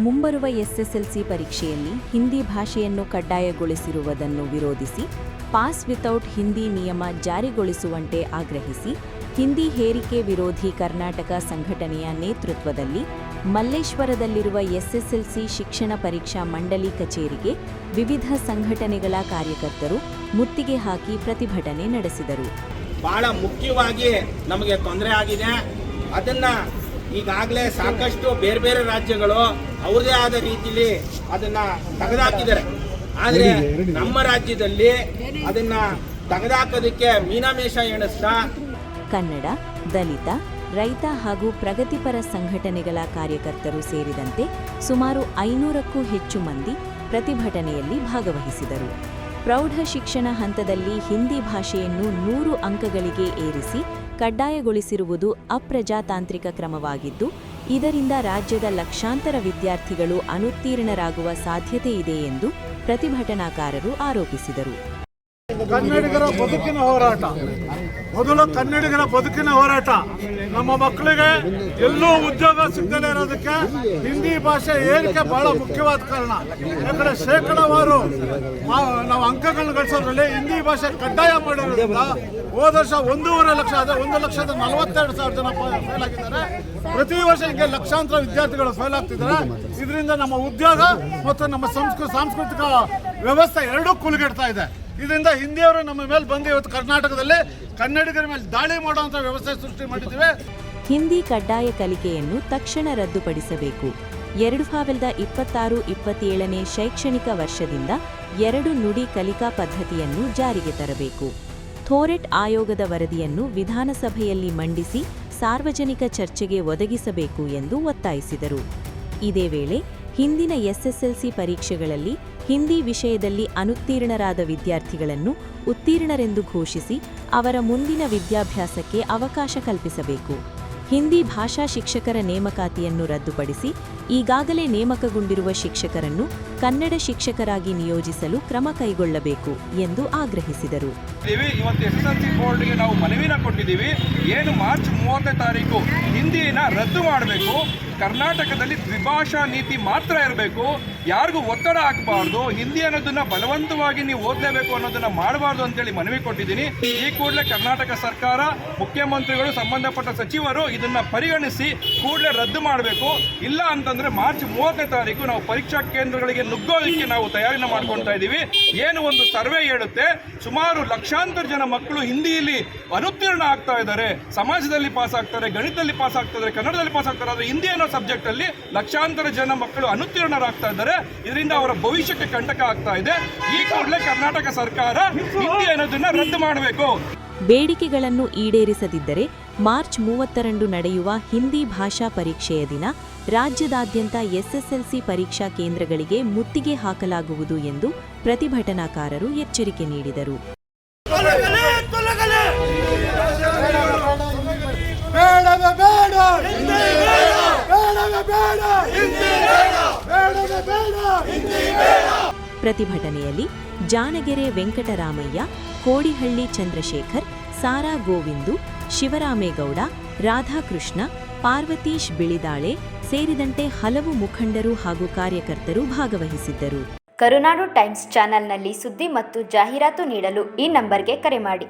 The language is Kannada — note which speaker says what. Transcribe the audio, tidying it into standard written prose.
Speaker 1: ಮುಂಬರುವ ಎಸ್ಎಸ್ಎಲ್ಸಿ ಪರೀಕ್ಷೆಯಲ್ಲಿ ಹಿಂದಿ ಭಾಷೆಯನ್ನು ಕಡ್ಡಾಯಗೊಳಿಸಿರುವುದನ್ನು ವಿರೋಧಿಸಿ ಪಾಸ್ ವಿತೌಟ್ ಹಿಂದಿ ನಿಯಮ ಜಾರಿಗೊಳಿಸುವಂತೆ ಆಗ್ರಹಿಸಿ ಹಿಂದಿ ಹೇರಿಕೆ ವಿರೋಧಿ ಕರ್ನಾಟಕ ಸಂಘಟನೆಯ ನೇತೃತ್ವದಲ್ಲಿ ಮಲ್ಲೇಶ್ವರದಲ್ಲಿರುವ ಎಸ್ಎಸ್ಎಲ್ಸಿ ಶಿಕ್ಷಣ ಪರೀಕ್ಷಾ ಮಂಡಳಿ ಕಚೇರಿಗೆ ವಿವಿಧ ಸಂಘಟನೆಗಳ ಕಾರ್ಯಕರ್ತರು ಮುತ್ತಿಗೆ ಹಾಕಿ ಪ್ರತಿಭಟನೆ ನಡೆಸಿದರು.
Speaker 2: ಬಹಳ ಮುಖ್ಯವಾಗಿ ನಮಗೆ ತೊಂದರೆ ಆಗಿದೆ. ಅದನ್ನ ಈಗಾಗಲೇ ಸಾಕಷ್ಟು ಬೇರೆ ಬೇರೆ ರಾಜ್ಯಗಳು ಅವ್ರದೇ ಆದ ರೀತಿಯಲ್ಲಿ ಅದನ್ನ ತೆಗೆದುಹಾಕಿದ್ದಾರೆ. ಆದರೆ ನಮ್ಮ ರಾಜ್ಯದಲ್ಲಿ ಅದನ್ನ ತೆಗೆದುಹಾಕೋದಕ್ಕೆ ಮೀನಾಮೇಷ ಎಣಿಸ್ತಾ
Speaker 1: ಕನ್ನಡ, ದಲಿತ, ರೈತ ಹಾಗೂ ಪ್ರಗತಿಪರ ಸಂಘಟನೆಗಳ ಕಾರ್ಯಕರ್ತರು ಸೇರಿದಂತೆ ಸುಮಾರು 500ಕ್ಕೂ ಹೆಚ್ಚು ಮಂದಿ ಪ್ರತಿಭಟನೆಯಲ್ಲಿ ಭಾಗವಹಿಸಿದರು. ಪ್ರೌಢ ಶಿಕ್ಷಣ ಹಂತದಲ್ಲಿ ಹಿಂದಿ ಭಾಷೆಯನ್ನು 100 ಅಂಕಗಳಿಗೆ ಏರಿಸಿ ಕಡ್ಡಾಯಗೊಳಿಸಿರುವುದು ಅಪ್ರಜಾತಾಂತ್ರಿಕ ಕ್ರಮವಾಗಿದ್ದು, ಇದರಿಂದ ರಾಜ್ಯದ ಲಕ್ಷಾಂತರ ವಿದ್ಯಾರ್ಥಿಗಳು ಅನುತ್ತೀರ್ಣರಾಗುವ ಸಾಧ್ಯತೆ ಇದೆ ಎಂದು ಪ್ರತಿಭಟನಾಕಾರರು ಆರೋಪಿಸಿದರು.
Speaker 3: ಕನ್ನಡಿಗರ ಬದುಕಿನ ಹೋರಾಟ, ಮೊದಲು ಕನ್ನಡಿಗರ ಬದುಕಿನ ಹೋರಾಟ. ನಮ್ಮ ಮಕ್ಕಳಿಗೆ ಎಲ್ಲೂ ಉದ್ಯೋಗ ಸಿಗದೇ ಇರೋದಕ್ಕೆ ಹಿಂದಿ ಭಾಷೆ ಏರಿಕೆ ಬಹಳ ಮುಖ್ಯವಾದ ಕಾರಣ. ಯಾಕಂದ್ರೆ ಶೇಕಡಾವಾರು ನಾವು ಅಂಕಗಳನ್ನು ಗಳಿಸೋದ್ರಲ್ಲಿ ಹಿಂದಿ ಭಾಷೆ ಕಡ್ಡಾಯ ಮಾಡಿರೋದ್ರಿಂದ ಹೋದ ವರ್ಷ 1.5 ಲಕ್ಷ ಆದ 1,42,000 ಜನ ಫೇಲ್ ಆಗಿದ್ದಾರೆ. ಪ್ರತಿ ವರ್ಷ ಹೀಗೆ ಲಕ್ಷಾಂತರ ವಿದ್ಯಾರ್ಥಿಗಳು ಫೇಲ್ ಆಗ್ತಿದ್ದಾರೆ. ಇದರಿಂದ ನಮ್ಮ ಉದ್ಯೋಗ ಮತ್ತು ನಮ್ಮ ಸಾಂಸ್ಕೃತಿಕ ವ್ಯವಸ್ಥೆ ಎರಡೂ ಕುಲುಗೆಡ್ತಾ ಇದೆ. ಇದರಿಂದ ಹಿಂದಿಯವರು ನಮ್ಮ ಮೇಲೆ ಬಂದು ಇವತ್ತು ಕರ್ನಾಟಕದಲ್ಲಿ ಕನ್ನಡಿಗರ ಮೇಲೆ ದಾಳಿ ಮಾಡುವಂಥ ವ್ಯವಸ್ಥೆ ಸೃಷ್ಟಿ ಮಾಡಿದ್ದೇವೆ.
Speaker 1: ಹಿಂದಿ ಕಡ್ಡಾಯ ಕಲಿಕೆಯನ್ನು ತಕ್ಷಣ ರದ್ದುಪಡಿಸಬೇಕು. 2026-27ನೇ ಶೈಕ್ಷಣಿಕ ವರ್ಷದಿಂದ 2 ನುಡಿ ಕಲಿಕಾ ಪದ್ಧತಿಯನ್ನು ಜಾರಿಗೆ ತರಬೇಕು. ಥೋರೆಟ್ ಆಯೋಗದ ವರದಿಯನ್ನು ವಿಧಾನಸಭೆಯಲ್ಲಿ ಮಂಡಿಸಿ ಸಾರ್ವಜನಿಕ ಚರ್ಚೆಗೆ ಒದಗಿಸಬೇಕು ಎಂದು ಒತ್ತಾಯಿಸಿದರು. ಇದೇ ವೇಳೆ ಹಿಂದಿನ ಎಸ್ಎಸ್ಎಲ್ಸಿ ಪರೀಕ್ಷೆಗಳಲ್ಲಿ ಹಿಂದಿ ವಿಷಯದಲ್ಲಿ ಅನುತ್ತೀರ್ಣರಾದ ವಿದ್ಯಾರ್ಥಿಗಳನ್ನು ಉತ್ತೀರ್ಣರೆಂದು ಘೋಷಿಸಿ ಅವರ ಮುಂದಿನ ವಿದ್ಯಾಭ್ಯಾಸಕ್ಕೆ ಅವಕಾಶ ಕಲ್ಪಿಸಬೇಕು. ಹಿಂದಿ ಭಾಷಾ ಶಿಕ್ಷಕರ ನೇಮಕಾತಿಯನ್ನು ರದ್ದುಪಡಿಸಿ ಈಗಾಗಲೇ ನೇಮಕಗೊಂಡಿರುವ ಶಿಕ್ಷಕರನ್ನು ಕನ್ನಡ ಶಿಕ್ಷಕರಾಗಿ ನಿಯೋಜಿಸಲು ಕ್ರಮ ಕೈಗೊಳ್ಳಬೇಕು ಎಂದು ಆಗ್ರಹಿಸಿದರು.
Speaker 4: ಇವತ್ತು ಎಸ್ಎಸ್ಎಲ್ಸಿ ಬೋರ್ಡ್ಗೆ ನಾವು ಮನವಿನ ಕೊಟ್ಟಿದ್ದೀವಿ. ಏನು ಮಾರ್ಚ್ 30ನೇ ತಾರೀಕು ಹಿಂದಿನ ರದ್ದು ಮಾಡಬೇಕು. ಕರ್ನಾಟಕದಲ್ಲಿ ದ್ವಿಭಾಷಾ ನೀತಿ ಮಾತ್ರ ಇರಬೇಕು. ಯಾರಿಗೂ ಒತ್ತಡ ಹಾಕಬಾರ್ದು. ಹಿಂದಿ ಅನ್ನೋದನ್ನ ಬಲವಂತವಾಗಿ ನೀವು ಓದಲೇಬೇಕು ಅನ್ನೋದನ್ನ ಮಾಡಬಾರ್ದು ಅಂತೇಳಿ ಮನವಿ ಕೊಟ್ಟಿದ್ದೀನಿ. ಈ ಕೂಡಲೇ ಕರ್ನಾಟಕ ಸರ್ಕಾರ, ಮುಖ್ಯಮಂತ್ರಿಗಳು, ಸಂಬಂಧಪಟ್ಟ ಸಚಿವರು ಇದನ್ನ ಪರಿಗಣಿಸಿ ಕೂಡಲೇ ರದ್ದು ಮಾಡಬೇಕು. ಇಲ್ಲ ಅಂತಂದ್ರೆ ಮಾರ್ಚ್ 30ನೇ ತಾರೀಕು ನಾವು ಪರೀಕ್ಷಾ ಕೇಂದ್ರಗಳಿಗೆ ನುಗ್ಗೋದಕ್ಕೆ ನಾವು ತಯಾರಿನ ಮಾಡ್ಕೊಳ್ತಾ ಇದ್ದೀವಿ. ಏನು ಒಂದು ಸರ್ವೆ ಹೇಳುತ್ತೆ, ಸುಮಾರು ಲಕ್ಷಾಂತರ ಜನ ಮಕ್ಕಳು ಹಿಂದಿಯಲ್ಲಿ ಅನುತ್ತೀರ್ಣ ಆಗ್ತಾ ಇದ್ದಾರೆ. ಸಮಾಜದಲ್ಲಿ ಪಾಸ್ ಆಗ್ತಾರೆ, ಗಣಿತದಲ್ಲಿ ಪಾಸ್ ಆಗ್ತಾರೆ, ಕನ್ನಡದಲ್ಲಿ ಪಾಸ್ ಆಗ್ತಾರೆ. ಆದರೆ ಹಿಂದಿ ಅನ್ನೋ ಸಬ್ಜೆಕ್ಟ್ ಅಲ್ಲಿ ಲಕ್ಷಾಂತರ ಜನ ಮಕ್ಕಳು ಅನುತ್ತೀರ್ಣರಾಗ್ತಾ ಇದ್ದಾರೆ. ಇದರಿಂದ ಅವರ ಭವಿಷ್ಯಕ್ಕೆ ಕಂಟಕ ಆಗ್ತಾ ಇದೆ. ಈ ಕೂಡಲೇ ಕರ್ನಾಟಕ ಸರ್ಕಾರ ಹಿಂದಿ ಅನ್ನೋದನ್ನ ರದ್ದು ಮಾಡಬೇಕು.
Speaker 1: ಬೇಡಿಕೆಗಳನ್ನು ಈಡೇರಿಸದಿದ್ದರೆ ಮಾರ್ಚ್ 30ರಂದು ನಡೆಯುವ ಹಿಂದಿ ಭಾಷಾ ಪರೀಕ್ಷೆಯ ದಿನ ರಾಜ್ಯದಾದ್ಯಂತ ಎಸ್ಎಸ್ಎಲ್ಸಿ ಪರೀಕ್ಷಾ ಕೇಂದ್ರಗಳಿಗೆ ಮುತ್ತಿಗೆ ಹಾಕಲಾಗುವುದು ಎಂದು ಪ್ರತಿಭಟನಾಕಾರರು ಎಚ್ಚರಿಕೆ ನೀಡಿದರು. ಪ್ರತಿಭಟನೆಯಲ್ಲಿ ಜಾನಗೆರೆ ವೆಂಕಟರಾಮಯ್ಯ, ಕೋಡಿಹಳ್ಳಿ ಚಂದ್ರಶೇಖರ್, ಸಾರಾ ಗೋವಿಂದು, ಶಿವರಾಮೇಗೌಡ, ರಾಧಾಕೃಷ್ಣ, ಪಾರ್ವತೀಶ್ ಬಿಳಿದಾಳೆ ಸೇರಿದಂತೆ ಹಲವು ಮುಖಂಡರು ಹಾಗೂ ಕಾರ್ಯಕರ್ತರು ಭಾಗವಹಿಸಿದ್ದರು.
Speaker 5: ಕರುನಾಡು ಟೈಮ್ಸ್ ಚಾನೆಲ್ನಲ್ಲಿ ಸುದ್ದಿ ಮತ್ತು ಜಾಹೀರಾತು ನೀಡಲು ಈ ನಂಬರ್ಗೆ ಕರೆ ಮಾಡಿ.